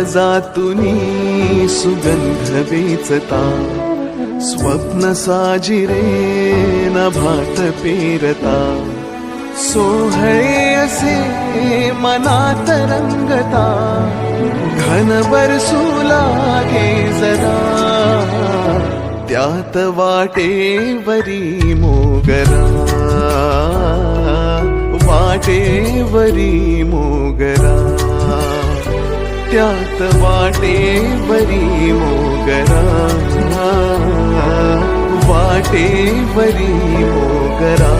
काळजातुनी सुगंध वेचता, स्वप्न साजिरे नभात पेरता, सोहळे असे मनात रंगता, घन बरसू लागे जरा, त्यात वाटेवरी मोगरा, वाटेवरी मोगरा, त्यात वाटेवरी मोगरा, वाटेवरी मोगरा.